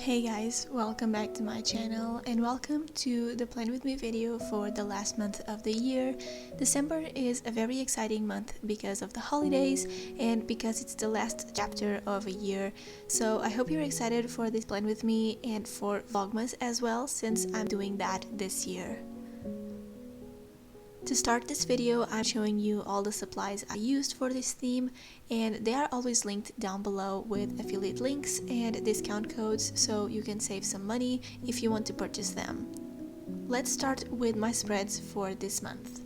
Hey guys, welcome back to my channel and welcome to the Plan With Me video for the last month of the year. December is a very exciting month because of the holidays and because it's the last chapter of a year. So I hope you're excited for this Plan With Me and for Vlogmas as well, since I'm doing that this year. To start this video, I'm showing you all the supplies I used for this theme, and they are always linked down below with affiliate links and discount codes, so you can save some money if you want to purchase them. Let's start with my spreads for this month.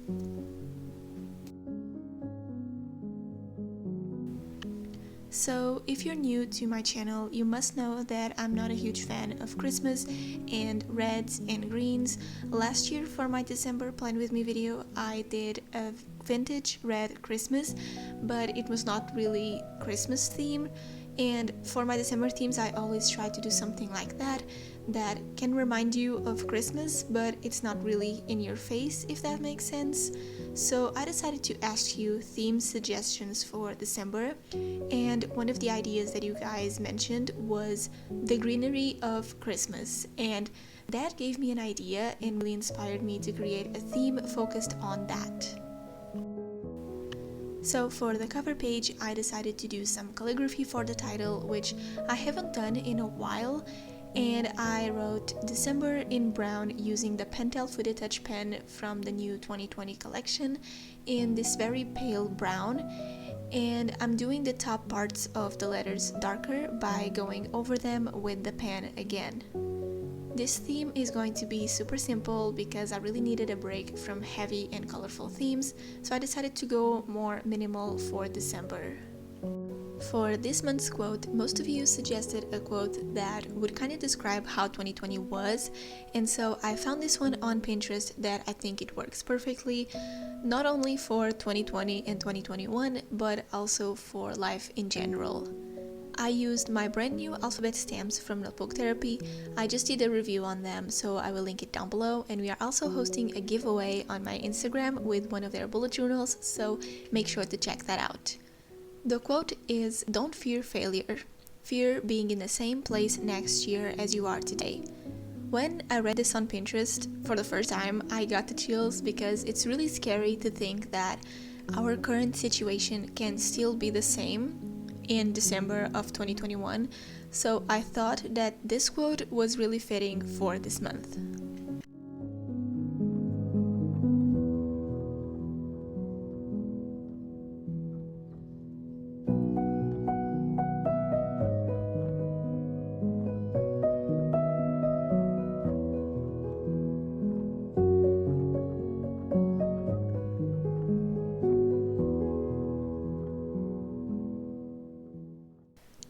So, if you're new to my channel, you must know that I'm not a huge fan of Christmas and reds and greens. Last year for my December Plan With Me video, I did a vintage red Christmas, but it was not really Christmas themed. And for my December themes, I always try to do something like that can remind you of Christmas, but it's not really in your face, if that makes sense. So I decided to ask you theme suggestions for December, and one of the ideas that you guys mentioned was the greenery of Christmas, and that gave me an idea and really inspired me to create a theme focused on that. So for the cover page, I decided to do some calligraphy for the title, which I haven't done in a while, and I wrote December in brown using the Pentel Footed Touch pen from the new 2020 collection in this very pale brown, and I'm doing the top parts of the letters darker by going over them with the pen again. This theme is going to be super simple because I really needed a break from heavy and colorful themes, so I decided to go more minimal for December. For this month's quote, most of you suggested a quote that would kind of describe how 2020 was, and so I found this one on Pinterest that I think it works perfectly, not only for 2020 and 2021, but also for life in general. I used my brand new alphabet stamps from Notebook Therapy. I just did a review on them, so I will link it down below, and we are also hosting a giveaway on my Instagram with one of their bullet journals, so make sure to check that out. The quote is, "Don't fear failure. Fear being in the same place next year as you are today." When I read this on Pinterest for the first time, I got the chills because it's really scary to think that our current situation can still be the same in December of 2021, so I thought that this quote was really fitting for this month.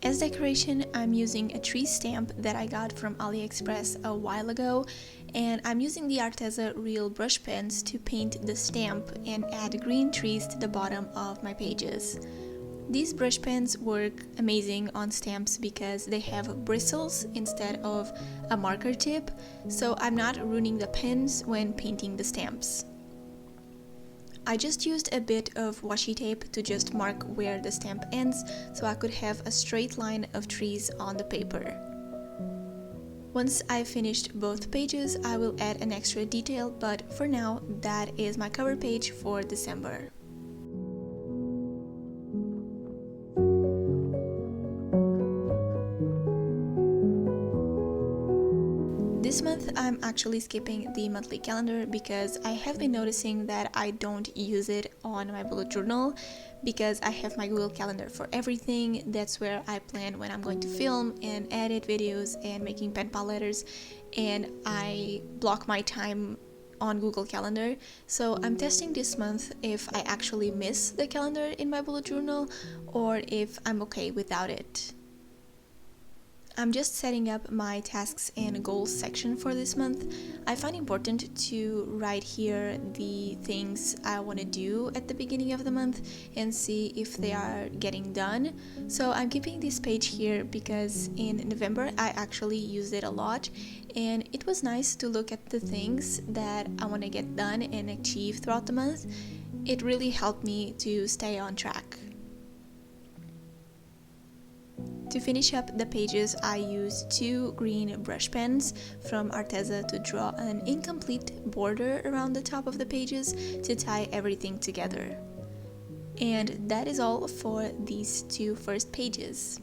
As decoration, I'm using a tree stamp that I got from AliExpress a while ago, and I'm using the Arteza Real brush pens to paint the stamp and add green trees to the bottom of my pages. These brush pens work amazing on stamps because they have bristles instead of a marker tip, so I'm not ruining the pens when painting the stamps. I just used a bit of washi tape to just mark where the stamp ends, so I could have a straight line of trees on the paper. Once I've finished both pages, I will add an extra detail, but for now, that is my cover page for December. This month I'm actually skipping the monthly calendar because I have been noticing that I don't use it on my bullet journal because I have my Google Calendar for everything. That's where I plan when I'm going to film and edit videos and making pen pal letters, and I block my time on Google Calendar. So I'm testing this month if I actually miss the calendar in my bullet journal or if I'm okay without it. I'm just setting up my tasks and goals section for this month. I find important to write here the things I want to do at the beginning of the month and see if they are getting done. So I'm keeping this page here because in November I actually used it a lot, and it was nice to look at the things that I want to get done and achieve throughout the month. It really helped me to stay on track. To finish up the pages, I used 2 green brush pens from Arteza to draw an incomplete border around the top of the pages to tie everything together. And that is all for these 2 first pages.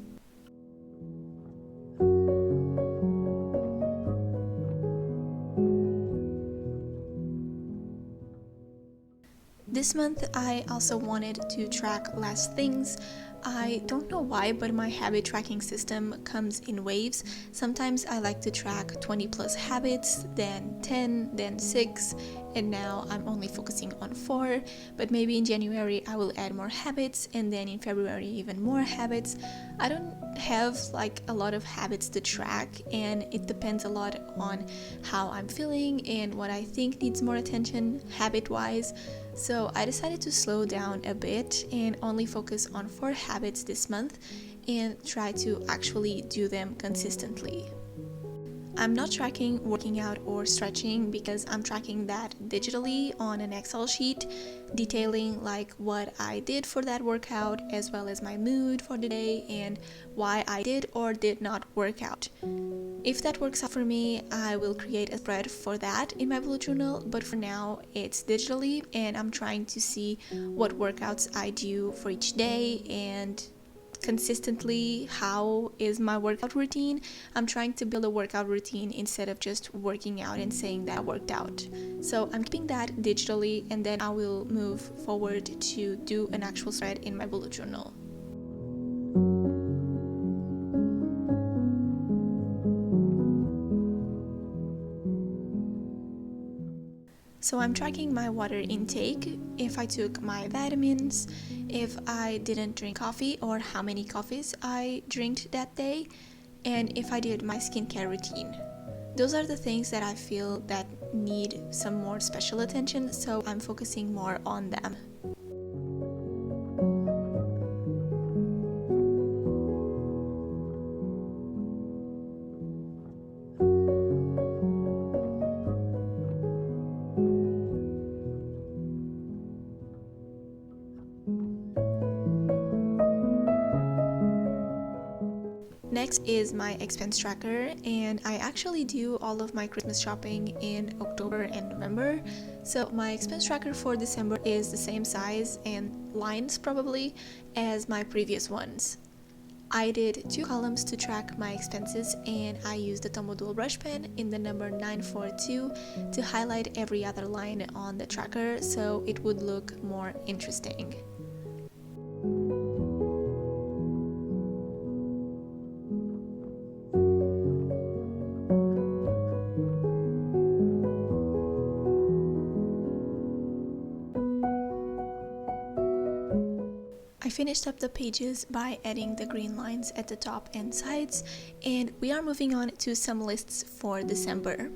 This month I also wanted to track last things. I don't know why, but my habit tracking system comes in waves. Sometimes I like to track 20 plus habits, then 10, then 6, and now I'm only focusing on 4. But maybe in January I will add more habits, and then in February even more habits. I don't have like a lot of habits to track, and it depends a lot on how I'm feeling and what I think needs more attention habit-wise. So I decided to slow down a bit and only focus on 4 habits this month and try to actually do them consistently. I'm not tracking working out or stretching because I'm tracking that digitally on an Excel sheet, detailing like what I did for that workout as well as my mood for the day and why I did or did not work out. If that works out for me, I will create a spread for that in my bullet journal, but for now it's digitally and I'm trying to see what workouts I do for each day and consistently how is my workout routine. I'm trying to build a workout routine instead of just working out and saying that I worked out. So I'm keeping that digitally and then I will move forward to do an actual spread in my bullet journal. So I'm tracking my water intake, if I took my vitamins, if I didn't drink coffee or how many coffees I drank that day, and if I did my skincare routine. Those are the things that I feel that need some more special attention, so I'm focusing more on them. Next is my expense tracker, and I actually do all of my Christmas shopping in October and November. So my expense tracker for December is the same size and lines probably as my previous ones. I did 2 columns to track my expenses, and I used the Tomo Dual brush pen in the number 942 to highlight every other line on the tracker so it would look more interesting. I finished up the pages by adding the green lines at the top and sides, and we are moving on to some lists for December.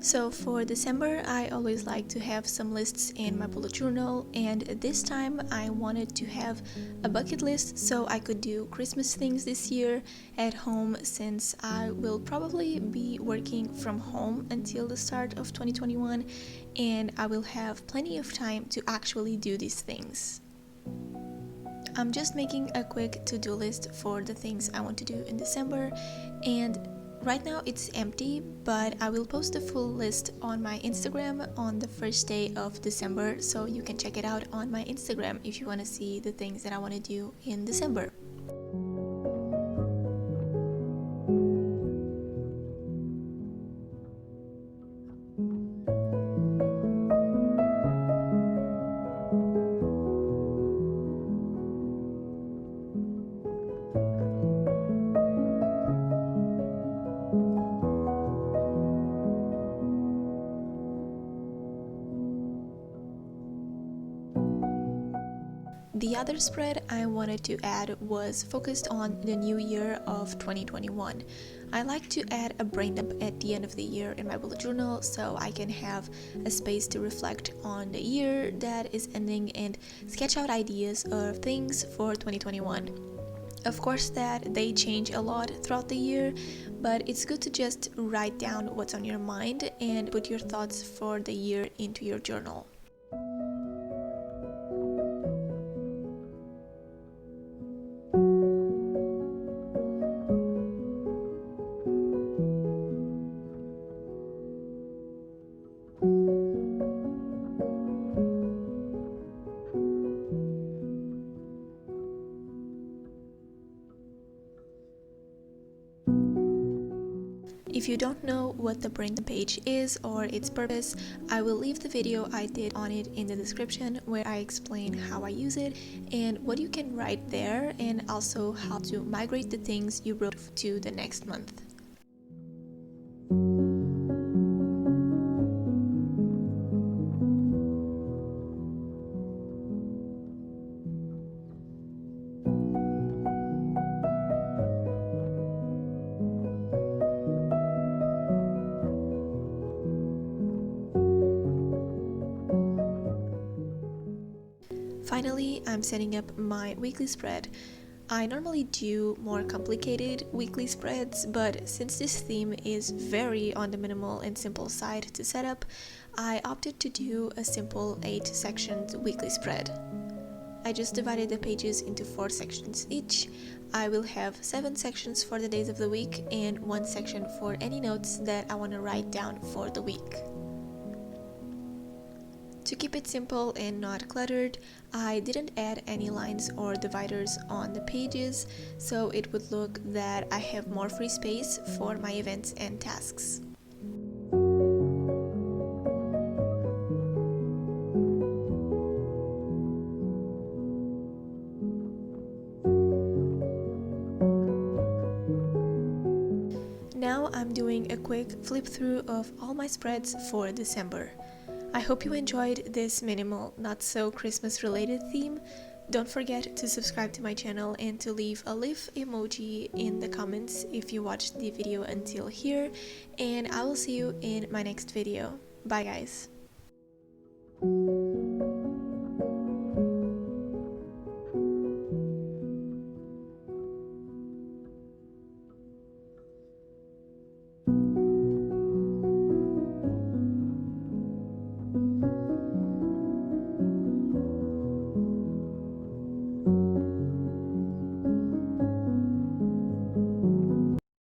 So for December, I always like to have some lists in my bullet journal, and this time I wanted to have a bucket list so I could do Christmas things this year at home, since I will probably be working from home until the start of 2021 and I will have plenty of time to actually do these things. I'm just making a quick to-do list for the things I want to do in December, and right now it's empty, but I will post the full list on my Instagram on the first day of December, so you can check it out on my Instagram if you want to see the things that I want to do in December. The other spread I wanted to add was focused on the new year of 2021. I like to add a brain dump at the end of the year in my bullet journal so I can have a space to reflect on the year that is ending and sketch out ideas of things for 2021. Of course that they change a lot throughout the year, but it's good to just write down what's on your mind and put your thoughts for the year into your journal. If you don't know what the brain dump page is or its purpose, I will leave the video I did on it in the description where I explain how I use it and what you can write there, and also how to migrate the things you wrote to the next month. Finally, I'm setting up my weekly spread. I normally do more complicated weekly spreads, but since this theme is very on the minimal and simple side to set up, I opted to do a simple 8-sections weekly spread. I just divided the pages into 4 sections each. I will have 7 sections for the days of the week and 1 section for any notes that I want to write down for the week. To keep it simple and not cluttered, I didn't add any lines or dividers on the pages, so it would look that I have more free space for my events and tasks. Now I'm doing a quick flip through of all my spreads for December. I hope you enjoyed this minimal, not so Christmas related theme. Don't forget to subscribe to my channel and to leave a leaf emoji in the comments if you watched the video until here, and I will see you in my next video. Bye guys!